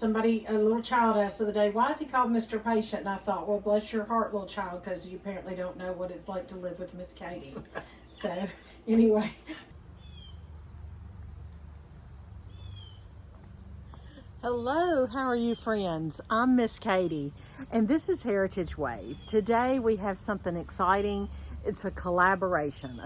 a little child asked the other day, why is he called Mr. Patient? And I thought, well, bless your heart, little child, because you apparently don't know what it's like to live with Miss Katie. So, anyway. Hello, how are you, friends? I'm Miss Katie, and this is Heritage Ways. Today we have something exciting. It's a collaboration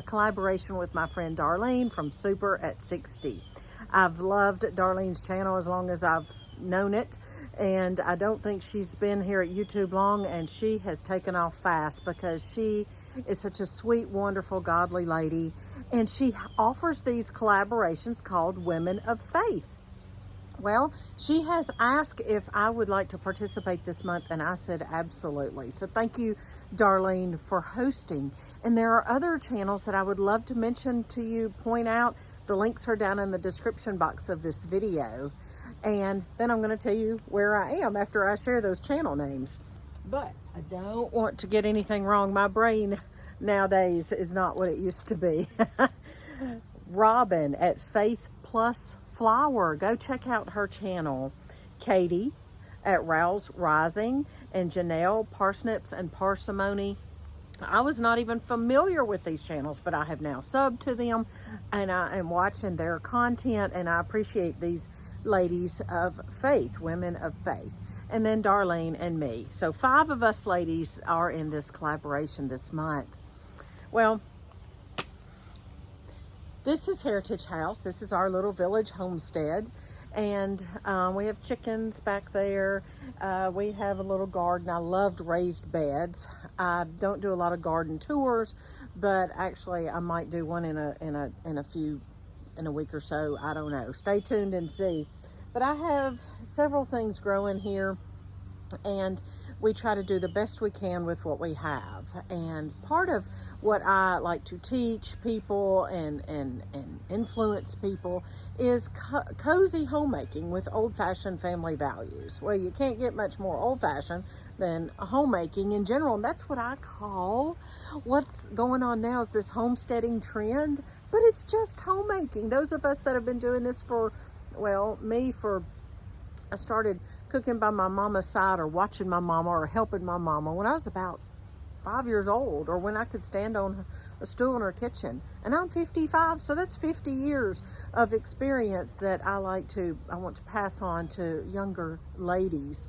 with my friend Darlene from Super at 60. I've loved Darlene's channel as long as I've known it, and I don't think she's been here at YouTube long, and she has taken off fast because she is such a sweet, wonderful, godly lady, and she offers these collaborations called Women of Faith. Well, she has asked if I would like to participate this month, and I said absolutely. So thank you, Darlene, for hosting. And there are other channels that I would love to mention to you, point out. The links are down in the description box of this video. And then I'm going to tell you where I am after I share those channel names. But I don't want to get anything wrong. My brain nowadays is not what it used to be. Robin at Faith Plus Flower, go check out her channel. Katie at Rouse Rising, and Janelle Parsnips and Parsimony. I was not even familiar with these channels, but I have now subbed to them, and I am watching their content, and I appreciate these ladies of faith, women of faith. And then Darlene and me. So 5 of us ladies are in this collaboration this month. Well, this is Heritage House. This is our little village homestead. And we have chickens back there. We have a little garden. I loved raised beds. I don't do a lot of garden tours, but actually I might do one in a week or so. I don't know. Stay tuned and see. But I have several things growing here, and we try to do the best we can with what we have. And part of what I like to teach people and influence people is cozy homemaking with old-fashioned family values. Well, you can't get much more old-fashioned than homemaking in general, and that's what I call what's going on now is this homesteading trend, but it's just homemaking. Those of us that have been doing this for, well, I started cooking by my mama's side or watching my mama or helping my mama when I was about 5 years old, or when I could stand on a stool in her kitchen. And I'm 55, so that's 50 years of experience that I want to pass on to younger ladies.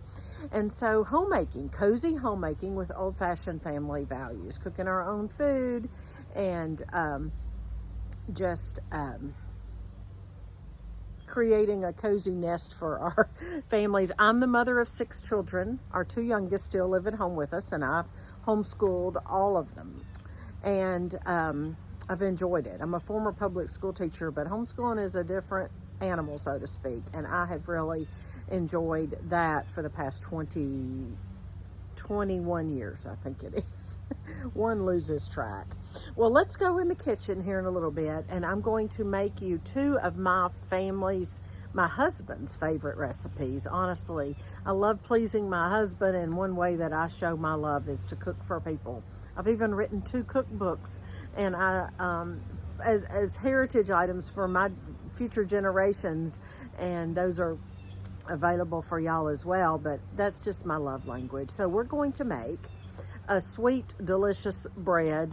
And so homemaking, cozy homemaking with old-fashioned family values, cooking our own food, and creating a cozy nest for our families. I'm the mother of 6 children. Our 2 youngest still live at home with us, and I've homeschooled all of them. And I've enjoyed it. I'm a former public school teacher, but homeschooling is a different animal, so to speak. And I have really enjoyed that for the past 21 years, I think it is. One loses track. Well, let's go in the kitchen here in a little bit, and I'm going to make you 2 of my husband's favorite recipes. Honestly, I love pleasing my husband, and one way that I show my love is to cook for people. I've even written 2 cookbooks, and I as heritage items for my future generations, and those are available for y'all as well, but that's just my love language. So we're going to make a sweet, delicious bread.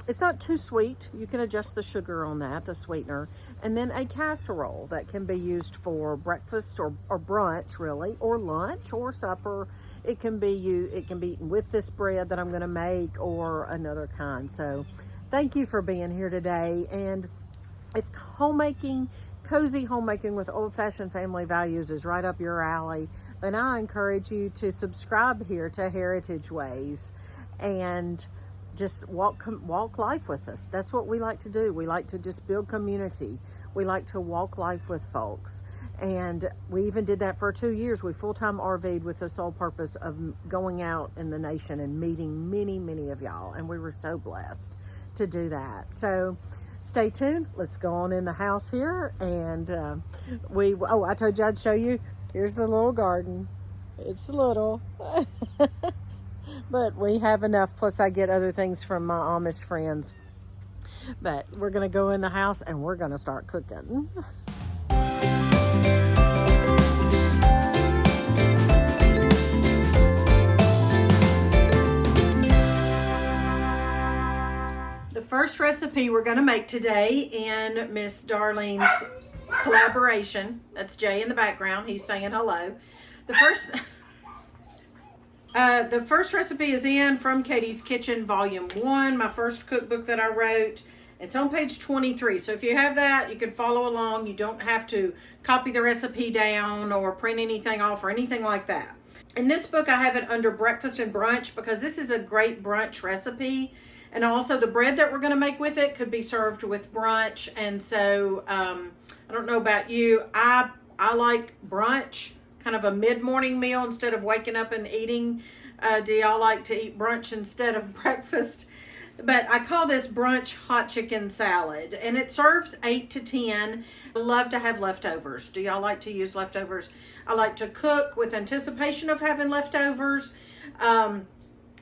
It's not too sweet. You can adjust the sugar on that, the sweetener. And then a casserole that can be used for breakfast or brunch, really, or lunch or supper. It can be eaten with this bread that I'm going to make, or another kind. So thank you for being here today. And if cozy homemaking with old-fashioned family values is right up your alley, then I encourage you to subscribe here to Heritage Ways and just walk life with us. That's what we like to do. We like to just build community. We like to walk life with folks. And we even did that for 2 years. We full-time RV'd with the sole purpose of going out in the nation and meeting many, many of y'all. And we were so blessed to do that. So stay tuned. Let's go on in the house here. And I told you I'd show you. Here's the little garden. It's little. But we have enough. Plus I get other things from my Amish friends. But we're going to go in the house and we're going to start cooking. recipe we're going to make today in Miss Darlene's collaboration. That's Jay in the background. He's saying hello. The first recipe is in From Katie's Kitchen, Volume 1, my first cookbook that I wrote. It's on page 23. So if you have that, you can follow along. You don't have to copy the recipe down or print anything off or anything like that. In this book, I have it under breakfast and brunch because this is a great brunch recipe. And also the bread that we're going to make with it could be served with brunch. And so I don't know about you. I like brunch, kind of a mid-morning meal instead of waking up and eating. Do y'all like to eat brunch instead of breakfast? But I call this brunch hot chicken salad, and it serves 8 to 10. I love to have leftovers. Do y'all like to use leftovers? I like to cook with anticipation of having leftovers.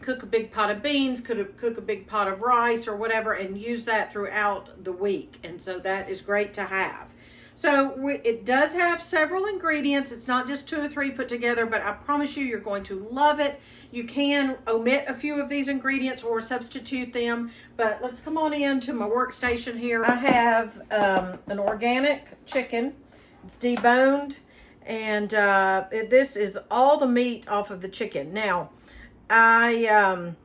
Cook a big pot of beans, cook a big pot of rice or whatever, and use that throughout the week. And so that is great to have. So it does have several ingredients. It's not just 2 or 3 put together, but I promise you, you're going to love it. You can omit a few of these ingredients or substitute them, but let's come on into my workstation here. I have an organic chicken. It's deboned, and this is all the meat off of the chicken. Now, and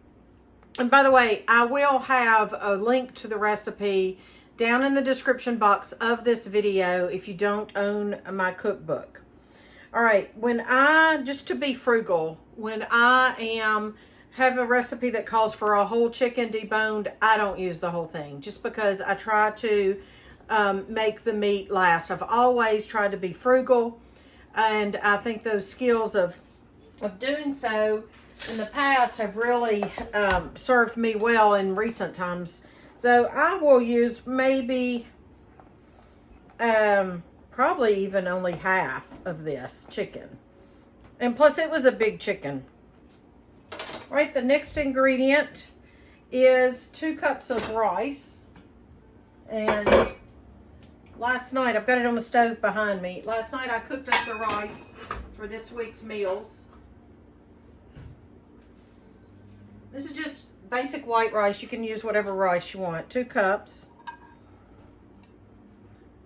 by the way, I will have a link to the recipe down in the description box of this video if you don't own my cookbook. All right, just to be frugal, when I have a recipe that calls for a whole chicken deboned, I don't use the whole thing just because I try to make the meat last. I've always tried to be frugal, and I think those skills of doing so in the past have really served me well in recent times. So I will use maybe, probably even only half of this chicken. And plus it was a big chicken. All right, the next ingredient is 2 cups of rice. And last night, I've got it on the stove behind me. Last night I cooked up the rice for this week's meals. This is just basic white rice. You can use whatever rice you want. 2 cups.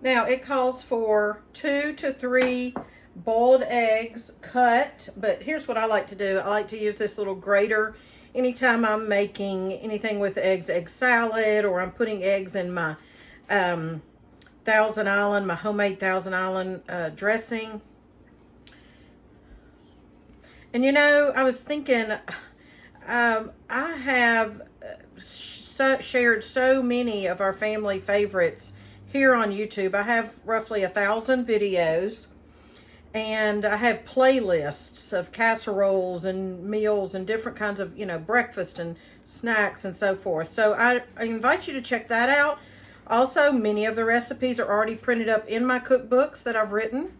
Now it calls for 2 to 3 boiled eggs cut, but here's what I like to do. I like to use this little grater anytime I'm making anything with eggs, egg salad, or I'm putting eggs in my Thousand Island, my homemade Thousand Island dressing. And you know, I was thinking, I have shared so many of our family favorites here on YouTube. I have roughly 1,000 videos, and I have playlists of casseroles and meals and different kinds of, breakfast and snacks and so forth. So I invite you to check that out. Also, many of the recipes are already printed up in my cookbooks that I've written.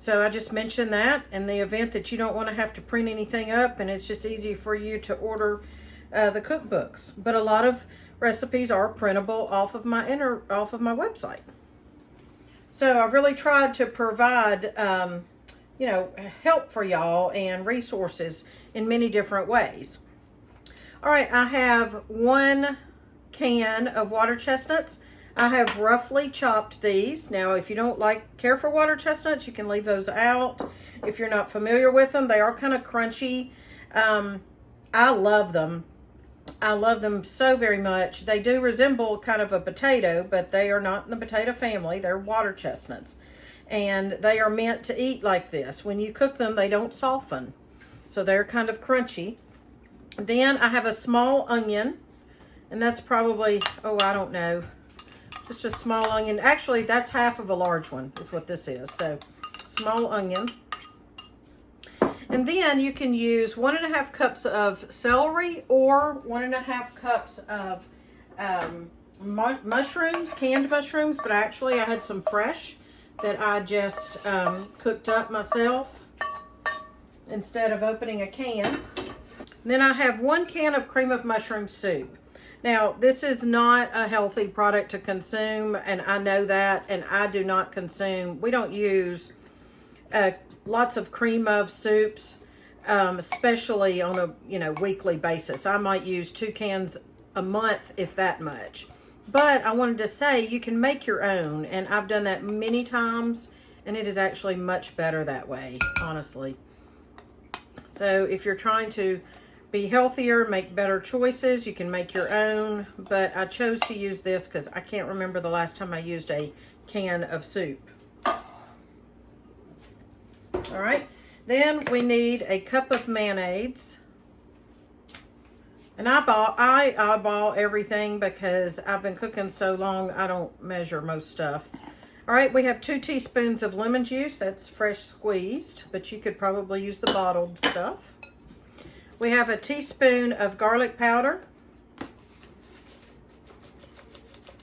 So I just mentioned that in the event that you don't want to have to print anything up, and it's just easy for you to order the cookbooks. But a lot of recipes are printable off of my website. So I've really tried to provide help for y'all and resources in many different ways. All right, I have 1 can of water chestnuts. I have roughly chopped these. Now, if you don't care for water chestnuts, you can leave those out. If you're not familiar with them, they are kind of crunchy. I love them. I love them so very much. They do resemble kind of a potato, but they are not in the potato family. They're water chestnuts. And they are meant to eat like this. When you cook them, they don't soften. So they're kind of crunchy. Then I have a small onion. And that's probably, I don't know, just a small onion. Actually, that's half of a large one is what this is. So, small onion. And then you can use 1.5 cups of celery or 1.5 cups of mushrooms, canned mushrooms. But actually, I had some fresh that I just cooked up myself instead of opening a can. And then I have 1 can of cream of mushroom soup. Now, this is not a healthy product to consume, and I know that, and I do not consume. We don't use lots of cream of soups, especially on a weekly basis. I might use 2 cans a month, if that much. But I wanted to say you can make your own, and I've done that many times, and it is actually much better that way, honestly. So if you're trying to be healthier, make better choices, you can make your own. But I chose to use this because I can't remember the last time I used a can of soup. All right, then we need a cup of mayonnaise. And I eyeball everything because I've been cooking so long, I don't measure most stuff. All right, we have 2 teaspoons of lemon juice. That's fresh squeezed, but you could probably use the bottled stuff. We have a teaspoon of garlic powder.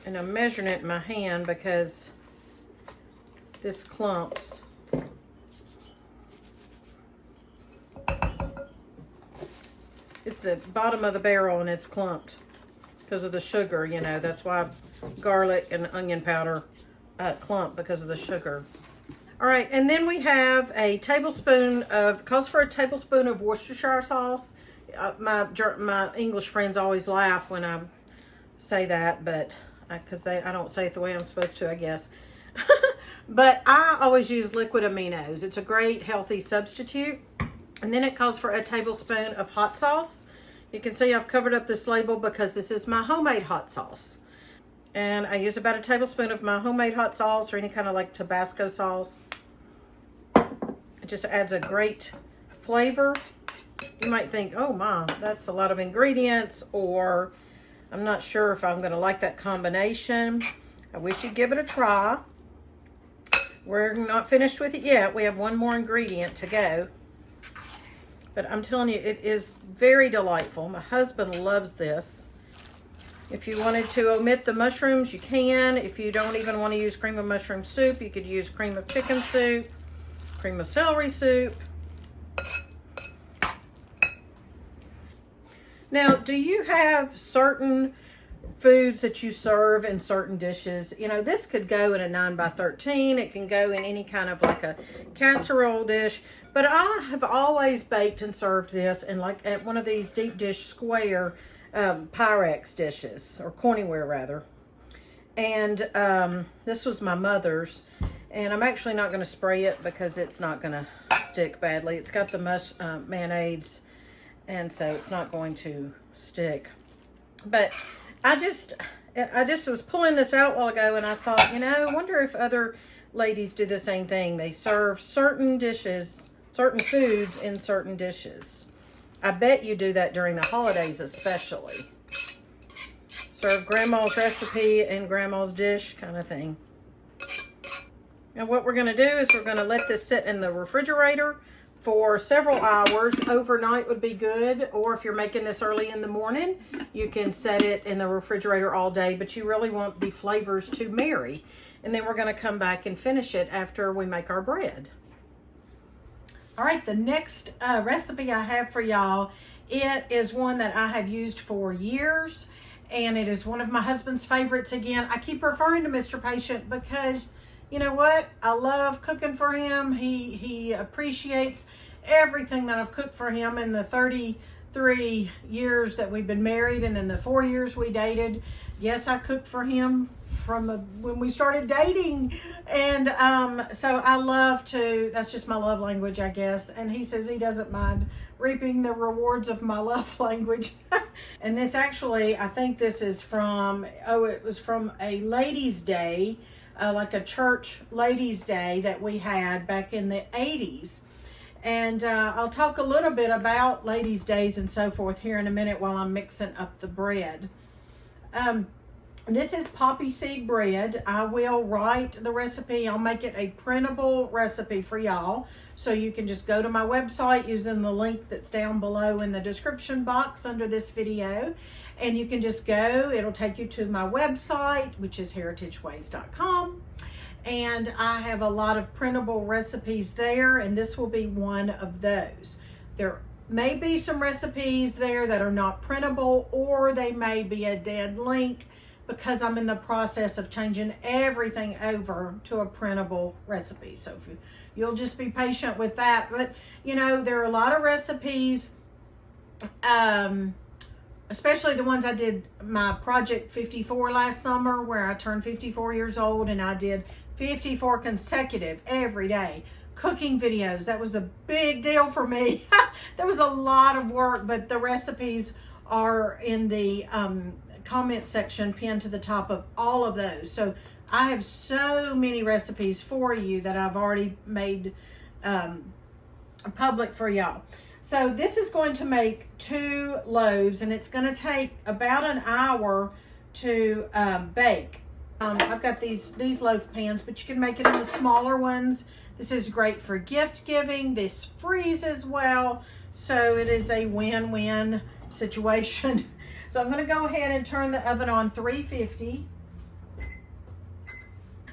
And I'm measuring it in my hand because this clumps. It's the bottom of the barrel and it's clumped because of the sugar, you know. That's why garlic and onion powder clump, because of the sugar. All right, and then we have a tablespoon of, calls for a tablespoon of Worcestershire sauce. My English friends always laugh when I say that, but because I don't say it the way I'm supposed to, I guess. But I always use liquid aminos. It's a great healthy substitute. And then it calls for a tablespoon of hot sauce. You can see I've covered up this label because this is my homemade hot sauce. And I use about a tablespoon of my homemade hot sauce or any kind of like Tabasco sauce. It just adds a great flavor. You might think, oh my, that's a lot of ingredients, or I'm not sure if I'm gonna like that combination. I wish you'd give it a try. We're not finished with it yet. We have one more ingredient to go. But I'm telling you, it is very delightful. My husband loves this. If you wanted to omit the mushrooms, you can. If you don't even want to use cream of mushroom soup, you could use cream of chicken soup, cream of celery soup. Now, do you have certain foods that you serve in certain dishes? You know, this could go in a 9x13. It can go in any kind of like a casserole dish. But I have always baked and served this in like at one of these deep dish square Pyrex dishes, or Corningware rather. And this was my mother's. And I'm actually not going to spray it because it's not going to stick badly. It's got the mayonnaise, and so it's not going to stick. But I just was pulling this out a while ago, and I thought, you know, I wonder if other ladies do the same thing. They serve certain dishes, certain foods in certain dishes. I bet you do that during the holidays especially. Serve grandma's recipe and grandma's dish kind of thing. And what we're going to do is we're going to let this sit in the refrigerator for several hours. Overnight would be good, or if you're making this early in the morning, you can set it in the refrigerator all day, but you really want the flavors to marry. And then we're going to come back and finish it after we make our bread. All right, the next recipe I have for y'all, it is one that I have used for years, and it is one of my husband's favorites. Again, I keep referring to Mr. Patient because, you know what? I love cooking for him. He appreciates everything that I've cooked for him in the 33 years that we've been married, and in the 4 years we dated. Yes, I cooked for him from when we started dating, and so I love to, that's just my love language, I guess. And he says he doesn't mind reaping the rewards of my love language. And this actually, I think this is from, it was from a ladies' day, like a church ladies' day that we had back in the 80s. And I'll talk a little bit about ladies' days and so forth here in a minute while I'm mixing up the bread. This is poppy seed bread. I will write the recipe. I'll make it a printable recipe for y'all. So you can just go to my website using the link that's down below in the description box under this video. And you can just go. It'll take you to my website, which is heritageways.com. And I have a lot of printable recipes there, and this will be one of those. There may be some recipes there that are not printable, or they may be a dead link, because I'm in the process of changing everything over to a printable recipe. So if you'll just be patient with that. But, you know, there are a lot of recipes especially the ones I did my Project 54 last summer, where I turned 54 years old, and I did 54 consecutive every day cooking videos. That was a big deal for me. That was a lot of work, but the recipes are in the comment section pinned to the top of all of those. So I have so many recipes for you that I've already made public for y'all. So this is going to make 2 loaves, and it's going to take about an hour to bake. I've got these loaf pans, but you can make it in the smaller ones. This is great for gift giving. This freezes well, so it is a win-win situation. So I'm going to go ahead and turn the oven on 350.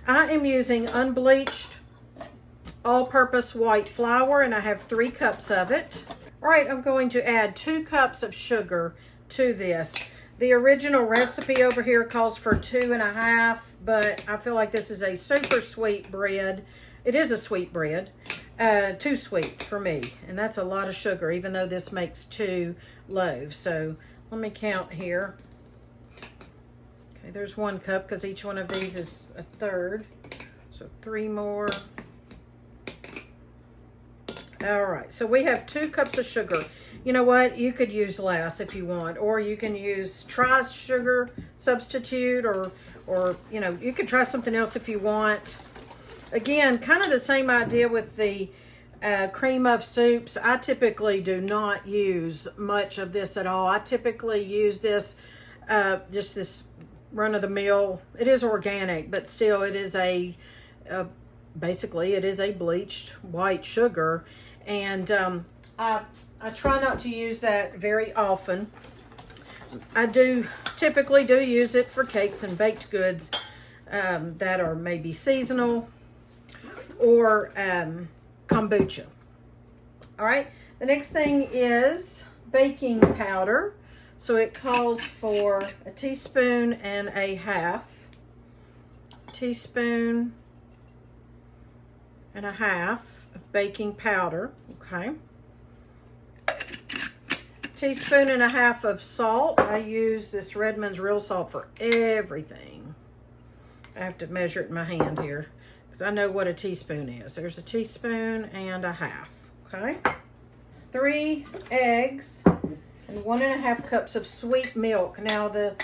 I am using unbleached all-purpose white flour, and I have 3 cups of it. All right, I'm going to add 2 cups of sugar to this. The original recipe over here calls for 2.5, but I feel like this is a super sweet bread. It is a sweet bread, too sweet for me, and that's a lot of sugar, even though this makes 2 loaves. So let me count here. Okay, there's 1 cup, because each one of these is a third. So 3 more. All right, so we have 2 cups of sugar. You know what? You could use less if you want, or you can try sugar substitute, or you know, you could try something else if you want. Again, kind of the same idea with the cream of soups. I typically do not use much of this at all. I typically use this, just this run-of-the-mill. It is organic, but still it is basically it is a bleached white sugar. And I try not to use that very often. I typically do use it for cakes and baked goods that are maybe seasonal, or kombucha. All right, the next thing is baking powder. So it calls for a teaspoon and a half. Teaspoon and a half of baking powder, okay. Teaspoon and a half of salt. I use this Redmond's real salt for everything. I have to measure it in my hand here, because I know what a teaspoon is. There's a teaspoon and a half, okay. 3 eggs and 1.5 cups of sweet milk. Now the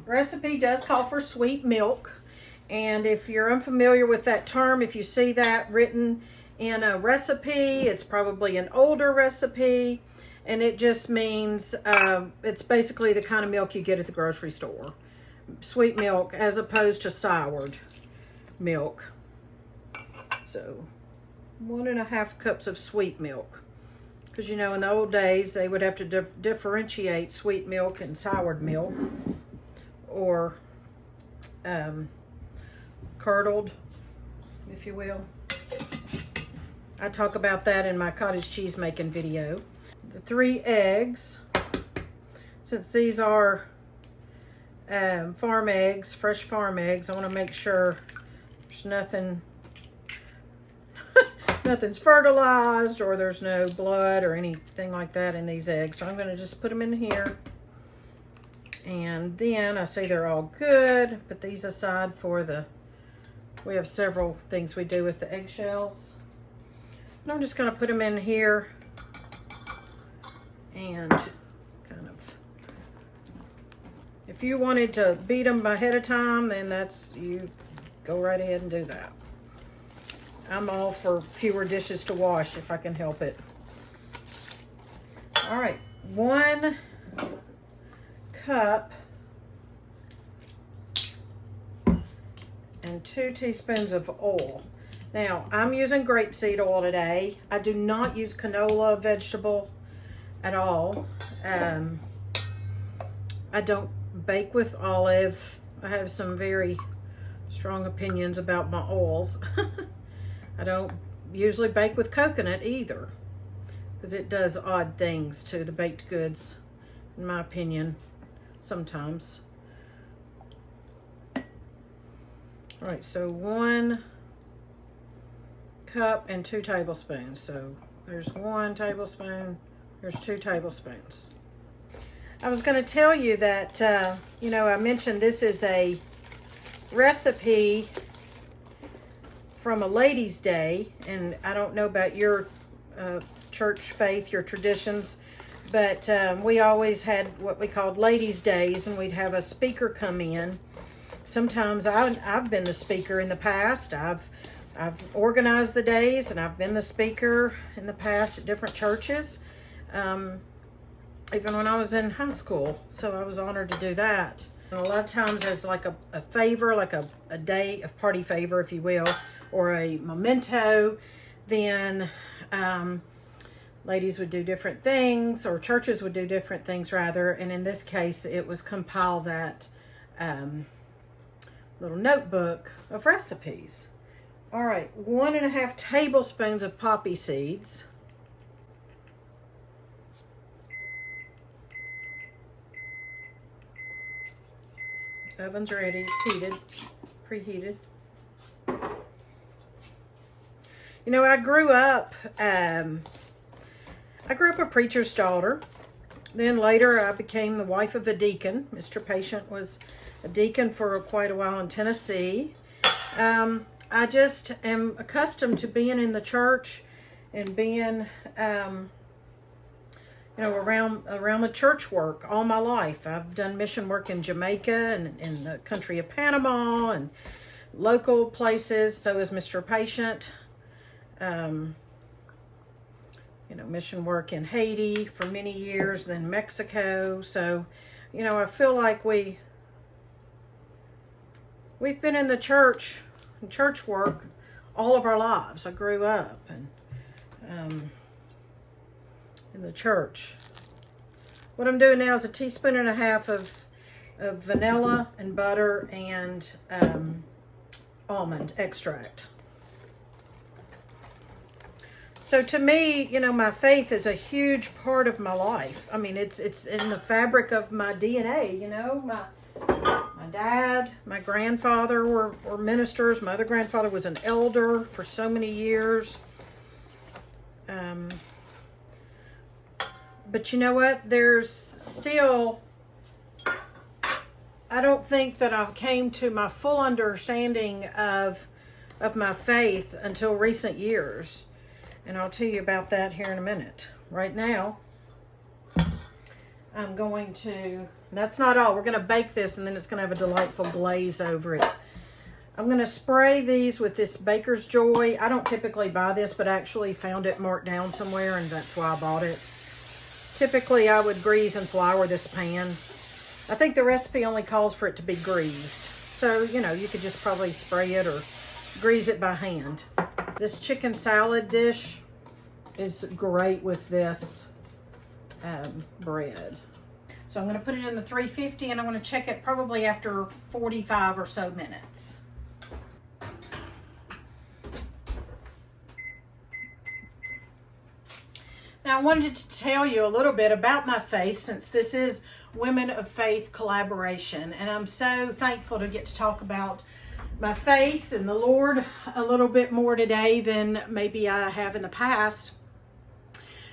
recipe does call for sweet milk. And if you're unfamiliar with that term, if you see that written in a recipe, it's probably an older recipe, and it just means it's basically the kind of milk you get at the grocery store. Sweet milk as opposed to soured milk. So 1.5 cups of sweet milk. Because, you know, in the old days, they would have to differentiate sweet milk and soured milk, or curdled, if you will. I talk about that in my cottage cheese making video. The 3 eggs, since these are farm eggs, fresh farm eggs, I want to make sure there's nothing's fertilized, or there's no blood or anything like that in these eggs. So I'm going to just put them in here. And then I say they're all good, put these aside for we have several things we do with the eggshells. And I'm just going to put them in here and kind of, if you wanted to beat them ahead of time, then you go right ahead and do that. I'm all for fewer dishes to wash if I can help it. All right, 1 cup and 2 teaspoons of oil. Now, I'm using grapeseed oil today. I do not use canola vegetable at all. I don't bake with olive. I have some very strong opinions about my oils. I don't usually bake with coconut either, because it does odd things to the baked goods, in my opinion, sometimes. All right, so 1 cup and 2 tablespoons. So there's 1 tablespoon, there's 2 tablespoons. I was going to tell you that, you know, I mentioned this is a recipe from a ladies' day, and I don't know about your church faith, your traditions, but we always had what we called ladies' days, and we'd have a speaker come in. Sometimes I've been the speaker in the past. I've organized the days, and I've been the speaker in the past at different churches, even when I was in high school. So I was honored to do that. And a lot of times as like a favor, like a day, a party favor, if you will, or a memento, then ladies would do different things, or churches would do different things rather. And in this case, it was compile that little notebook of recipes. All right, 1.5 tablespoons of poppy seeds. Oven's ready, it's heated, preheated. You know, I grew up a preacher's daughter. Then later I became the wife of a deacon. Mr. Patient was a deacon for quite a while in Tennessee. I just am accustomed to being in the church and being, you know, around the church work all my life. I've done mission work in Jamaica and in the country of Panama and local places. So is Mr. Patient. You know, mission work in Haiti for many years, then Mexico. So, you know, I feel like we've been in the church work all of our lives. I grew up and in the church. What I'm doing now is 1.5 teaspoons of vanilla and butter and almond extract. So to me, you know, my faith is a huge part of my life. I mean, it's in the fabric of my DNA, you know. My dad, my grandfather were ministers. My other grandfather was an elder for so many years. But you know what? There's still, I don't think that I came to my full understanding of my faith until recent years. And I'll tell you about that here in a minute. Right now, I'm going to, that's not all. We're going to bake this, and then it's going to have a delightful glaze over it. I'm going to spray these with this Baker's Joy. I don't typically buy this, but I actually found it marked down somewhere, and that's why I bought it. Typically, I would grease and flour this pan. I think the recipe only calls for it to be greased. So, you know, you could just probably spray it or grease it by hand. This chicken salad dish is great with this bread. So I'm going to put it in the 350, and I'm going to check it probably after 45 or so minutes. Now I wanted to tell you a little bit about my faith, since this is Women of Faith collaboration, and I'm so thankful to get to talk about my faith and the Lord a little bit more today than maybe I have in the past.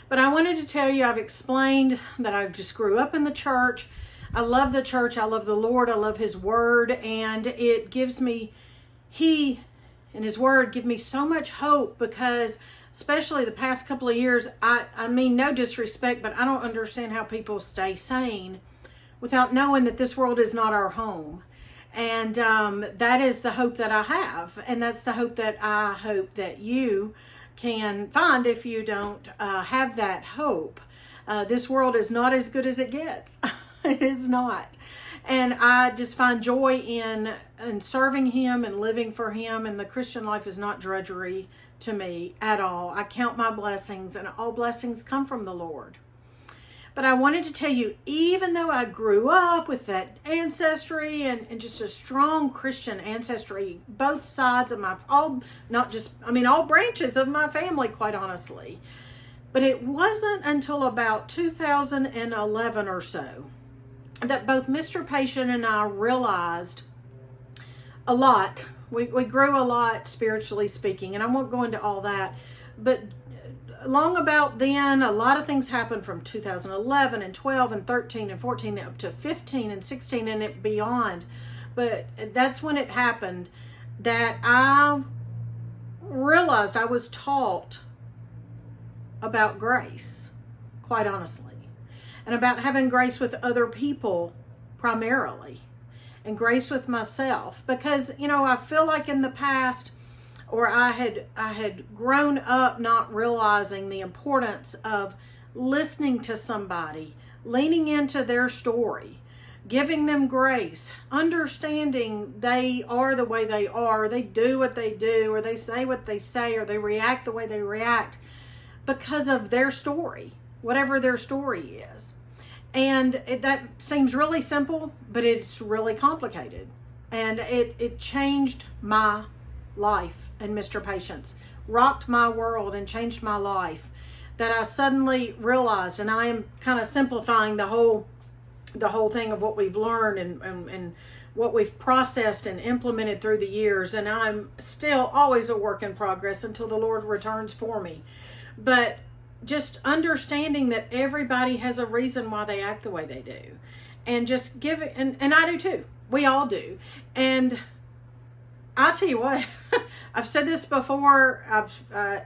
But I wanted to tell you, I've explained that I just grew up in the church. I love the church. I love the Lord. I love His Word. And it gives me, He and His Word give me so much hope, because especially the past couple of years, I mean, no disrespect, but I don't understand how people stay sane without knowing that this world is not our home. And that is the hope that I have. And that's the hope that I hope that you can find if you don't have that hope. This world is not as good as it gets. It is not. And I just find joy in serving Him and living for Him. And the Christian life is not drudgery to me at all. I count my blessings, and all blessings come from the Lord. But I wanted to tell you, even though I grew up with that ancestry and just a strong Christian ancestry, both sides of all branches of my family, quite honestly. But it wasn't until about 2011 or so that both Mr. Patient and I realized a lot. We grew a lot, spiritually speaking, and I won't go into all that, but long about then, a lot of things happened from 2011 and 12 and 13 and 14 up to 15 and 16 and it beyond. But that's when it happened that I realized I was taught about grace, quite honestly, and about having grace with other people primarily, and grace with myself. Because, you know, I feel like in the past, or I had grown up not realizing the importance of listening to somebody, leaning into their story, giving them grace, understanding they are the way they are, they do what they do, or they say what they say, or they react the way they react because of their story, whatever their story is. And that seems really simple, but it's really complicated. And it changed my life. And Mr. Patience rocked my world and changed my life, that I suddenly realized, and I am kind of simplifying the whole thing of what we've learned and what we've processed and implemented through the years. And I'm still always a work in progress until the Lord returns for me. But just understanding that everybody has a reason why they act the way they do, and just give it, and I do too. We all do. And I'll tell you what, I've said this before,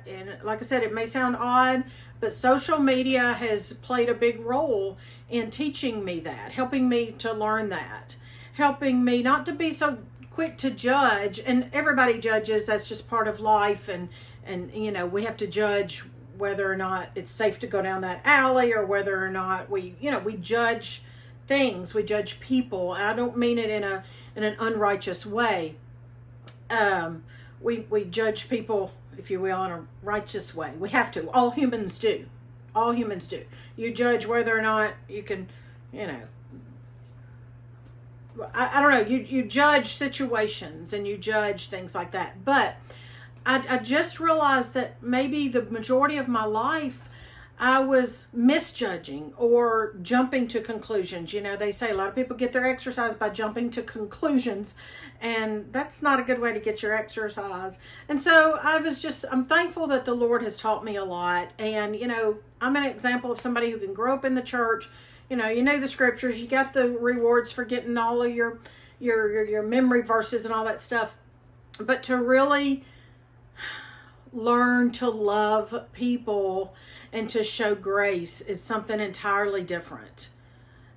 and like I said, it may sound odd, but social media has played a big role in teaching me that, helping me to learn that, helping me not to be so quick to judge. And everybody judges, that's just part of life. And you know, we have to judge whether or not it's safe to go down that alley, or whether or not we judge things, we judge people. I don't mean it in an unrighteous way. We judge people, if you will, in a righteous way. We have to. All humans do. All humans do. You judge whether or not you can, you know, I don't know. You judge situations and you judge things like that. But I just realized that maybe the majority of my life I was misjudging or jumping to conclusions. You know, they say a lot of people get their exercise by jumping to conclusions, and that's not a good way to get your exercise. And so I'm thankful that the Lord has taught me a lot. And, you know, I'm an example of somebody who can grow up in the church. You know the scriptures, you got the rewards for getting all of your memory verses and all that stuff. But to really learn to love people and to show grace is something entirely different.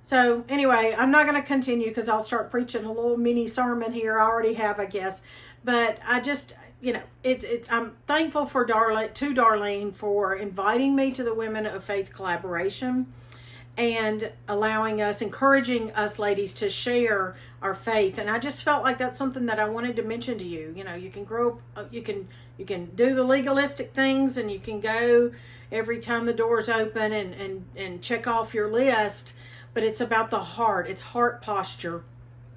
So anyway, I'm not going to continue because I'll start preaching a little mini sermon here. I already have, I guess. But I just, you know, I'm thankful to Darlene for inviting me to the Women of Faith collaboration and encouraging us ladies to share our faith. And I just felt like that's something that I wanted to mention to you. You know, you can grow up, you can do the legalistic things, and you can go every time the door's open and check off your list, but it's about the heart. It's heart posture.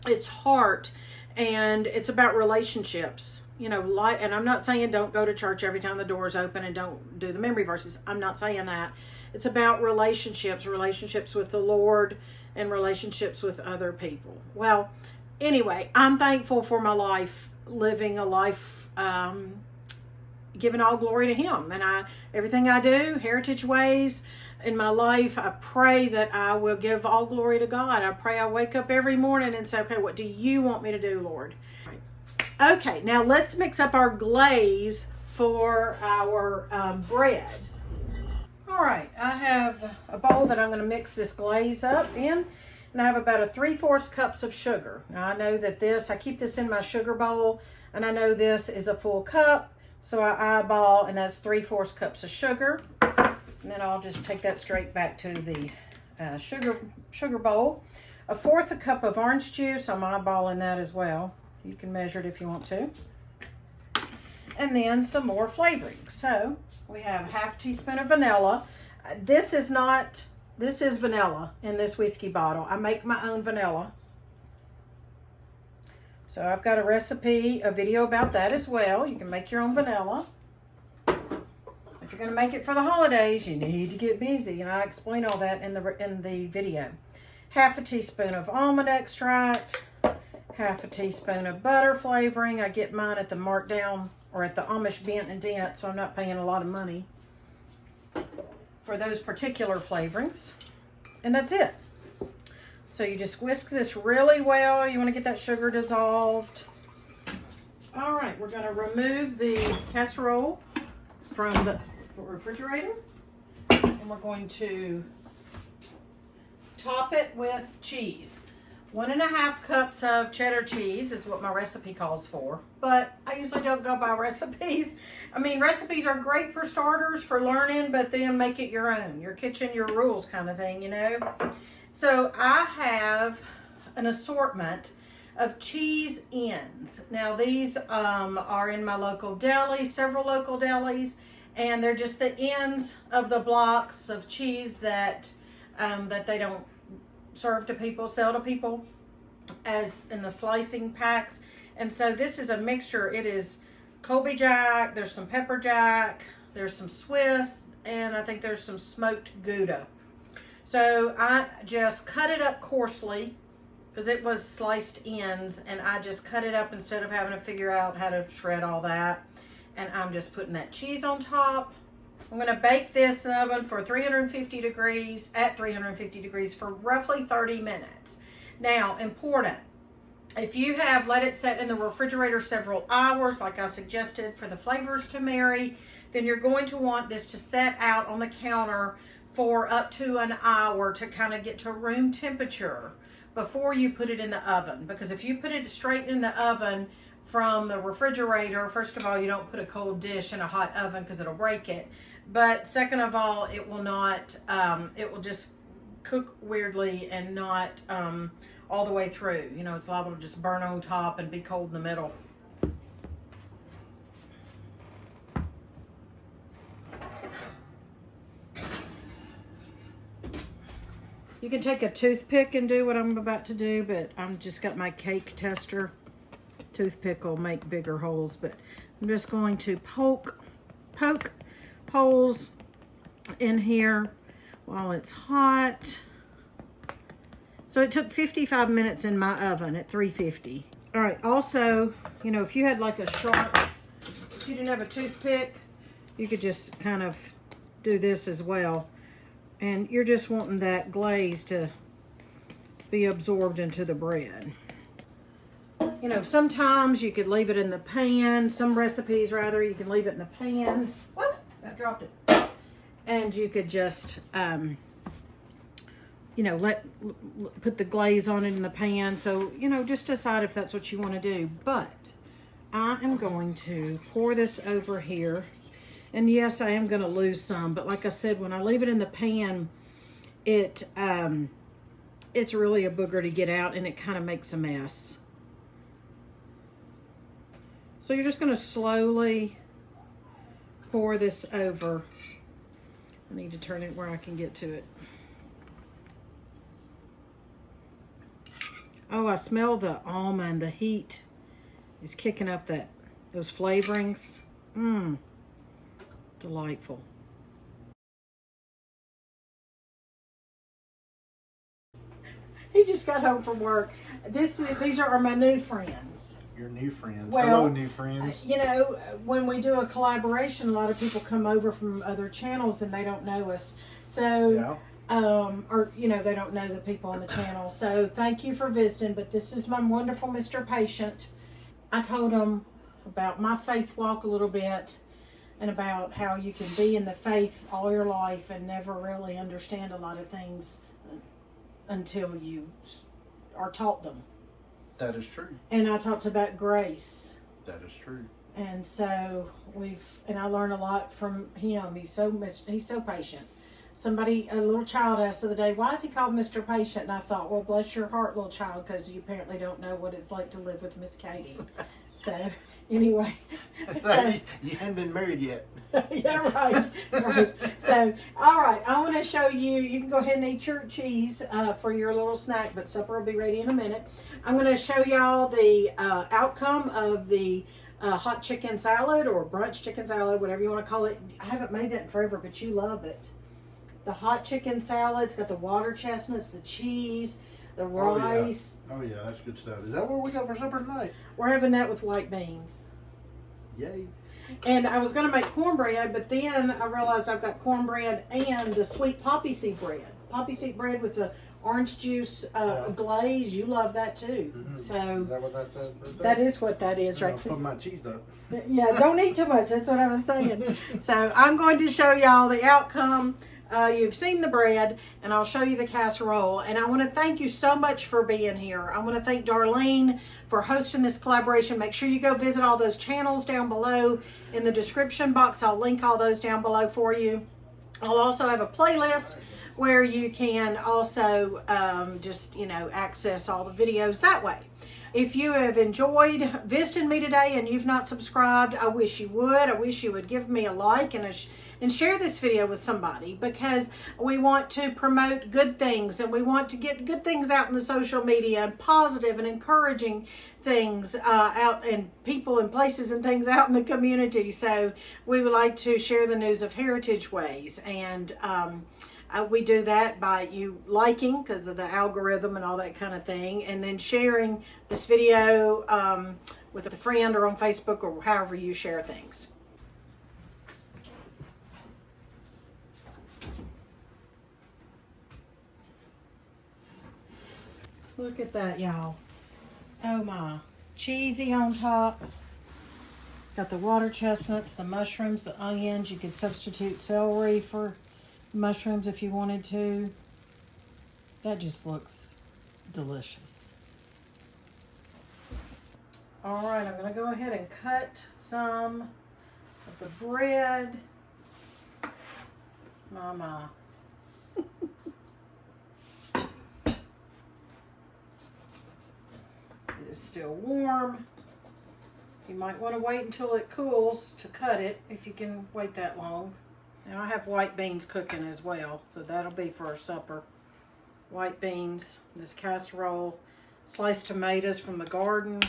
It's heart, and it's about relationships. You know, and I'm not saying don't go to church every time the door's open and don't do the memory verses. I'm not saying that. It's about relationships with the Lord and relationships with other people. Well, anyway, I'm thankful for my life, living a life giving all glory to Him. And everything I do, heritage ways in my life, I pray that I will give all glory to God. I pray I wake up every morning and say, okay, what do you want me to do, Lord? Okay, now let's mix up our glaze for our bread. All right, I have a bowl that I'm going to mix this glaze up in, and I have about 3/4 cups of sugar. Now I know that I keep this in my sugar bowl, and I know this is a full cup, so I eyeball, and that's 3/4 cups of sugar. And then I'll just take that straight back to the sugar bowl. 1/4 cup of orange juice, I'm eyeballing that as well. You can measure it if you want to. And then some more flavoring. So we have 1/2 teaspoon of vanilla. This is vanilla in this whiskey bottle. I make my own vanilla. So I've got a video about that as well. You can make your own vanilla. If you're going to make it for the holidays, you need to get busy, and I explain all that in the video. 1/2 teaspoon of almond extract, 1/2 teaspoon of butter flavoring. I get mine at the markdown or at the Amish Bent and Dent, so I'm not paying a lot of money. for those particular flavorings. And that's it. So you just whisk this really well. You want to get that sugar dissolved. All right, we're going to remove the casserole from the refrigerator. And we're going to top it with cheese. 1.5 cups of cheddar cheese is what my recipe calls for, but I usually don't go by recipes. I mean, recipes are great for starters, for learning, but then make it your own, your kitchen, your rules kind of thing, you know. So I have an assortment of cheese ends. Now these are in my local deli, several local delis, and they're just the ends of the blocks of cheese that that they don't serve to people, sell to people as in the slicing packs. And so this is a mixture. It is Colby Jack, there's some pepper jack, there's some Swiss, and I think there's some smoked Gouda. So I just cut it up coarsely because it was sliced ends, and I just cut it up instead of having to figure out how to shred all that. And I'm just putting that cheese on top. I'm going to bake this in the oven for 350 degrees, at 350 degrees for roughly 30 minutes. Now, important, if you have let it set in the refrigerator several hours, like I suggested for the flavors to marry, then you're going to want this to set out on the counter for up to an hour to kind of get to room temperature before you put it in the oven. Because if you put it straight in the oven from the refrigerator, first of all, you don't put a cold dish in a hot oven because it'll break it. But second of all, it will not, it will just cook weirdly and not all the way through. You know, it's liable to just burn on top and be cold in the middle. You can take a toothpick and do what I'm about to do, but I'm just got my cake tester. Toothpick will make bigger holes, but I'm just going to poke holes in here while it's hot. So it took 55 minutes in my oven at 350. All right, also, you know, if you had like a sharp, if you didn't have a toothpick, you could just kind of do this as well. And you're just wanting that glaze to be absorbed into the bread. You know, sometimes you could leave it in the pan. Some recipes, rather, you can leave it in the pan. What? I dropped it. And you could just, you know, put the glaze on it in the pan. So, you know, just decide if that's what you want to do. But I am going to pour this over here. And yes, I am going to lose some. But like I said, when I leave it in the pan, it's really a booger to get out, and it kind of makes a mess. So you're just going to slowly pour this over. I need to turn it where I can get to it. Oh, I smell the almond. The heat is kicking up those flavorings. Mmm. Delightful. He just got home from work. These are my new friends. Your new friends. Well, hello, new friends. You know, when we do a collaboration, a lot of people come over from other channels and they don't know us. So, yeah. Or, you know, they don't know the people on the channel. So thank you for visiting. But this is my wonderful Mr. Patient. I told him about my faith walk a little bit, and about how you can be in the faith all your life and never really understand a lot of things until you are taught them. That is true. And I talked about grace. That is true. And so I learned a lot from him. He's so patient. A little child asked the other day, why is he called Mr. Patient? And I thought, well, bless your heart, little child, because you apparently don't know what it's like to live with Miss Katie. So, anyway. You haven't been married yet. Yeah, right. So, all right. I want to show you. You can go ahead and eat your cheese for your little snack, but supper will be ready in a minute. I'm going to show y'all the outcome of the hot chicken salad or brunch chicken salad, whatever you want to call it. I haven't made that in forever, but you love it. The hot chicken salad. It's got the water chestnuts, the cheese, the rice. Oh yeah, that's good stuff. Is that what we got for supper tonight? We're having that with white beans. Yay. And I was going to make cornbread, but then I realized I've got cornbread and the sweet poppy seed bread. Poppy seed bread with the orange juice glaze. You love that too. So Is that what that says? that is what that is right I'll there. put my cheese up. Yeah, don't eat too much. That's what I was saying. So I'm going to show y'all the outcome. You've seen the bread, and I'll show you the casserole. And I want to thank you so much for being here. I want to thank Darlene for hosting this collaboration. Make sure you go visit all those channels down below in the description box. I'll link all those down below for you. I'll also have a playlist where you can also just, access all the videos that way. If you have enjoyed visiting me today and you've not subscribed, I wish you would. I wish you would give me a like and share this video with somebody, because we want to promote good things and we want to get good things out in the social media and positive and encouraging things out, and people and places and things out in the community. So we would like to share the news of Heritage Ways, and we do that by you liking, because of the algorithm and all that kind of thing, and then sharing this video with a friend or on Facebook or however you share things. Look at that, y'all. Oh my. Cheesy on top. Got the water chestnuts, the mushrooms, the onions. You could substitute celery for mushrooms if you wanted to. That just looks delicious. All right, I'm going to go ahead and cut some of the bread. Mama. It is still warm. You might want to wait until it cools to cut it, if you can wait that long. Now I have white beans cooking as well, so that'll be for our supper. White beans, this casserole, sliced tomatoes from the garden.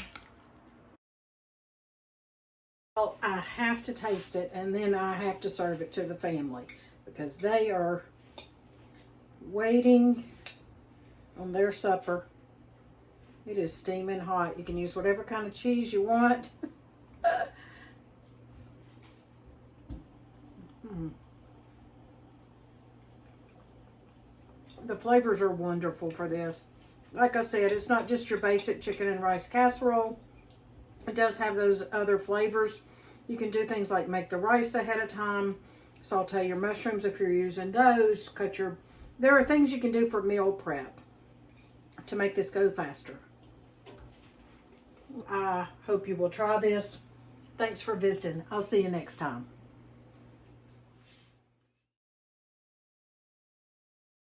Well, I have to taste it, and then I have to serve it to the family, because they are waiting on their supper. It is steaming hot. You can use whatever kind of cheese you want. The flavors are wonderful for this. Like I said, it's not just your basic chicken and rice casserole. It does have those other flavors. You can do things like make the rice ahead of time, saute your mushrooms if you're using those, there are things you can do for meal prep to make this go faster. I hope you will try this. Thanks for visiting. I'll see you next time.